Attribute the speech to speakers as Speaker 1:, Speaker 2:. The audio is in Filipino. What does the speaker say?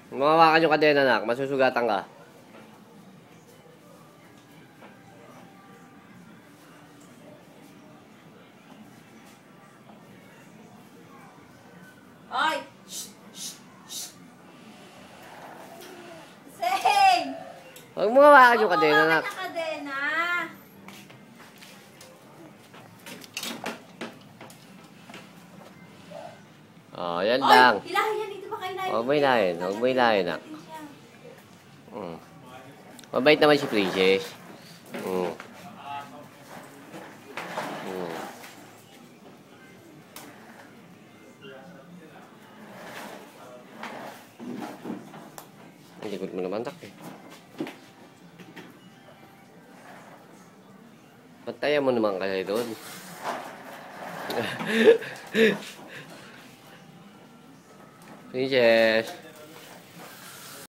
Speaker 1: Mawawakan yung kadena, anak. Masusugatan ka.
Speaker 2: Ay! Shh! Shh! Shh! Sing!
Speaker 1: Huwag mo mawakan yung kadena,
Speaker 2: Mawawakan
Speaker 1: anak.
Speaker 2: na kadena.
Speaker 1: Oh, yan
Speaker 2: Ay!
Speaker 1: lang.
Speaker 2: Ilahin yan. Dito ba kayo na?
Speaker 1: Huwag mo ilahin. Huwag mo ilahin, anak. Mabait naman si Princess. Mm. Mm. Ang likod mo naman, tak eh. Patayan mo naman kasi doon. Princess.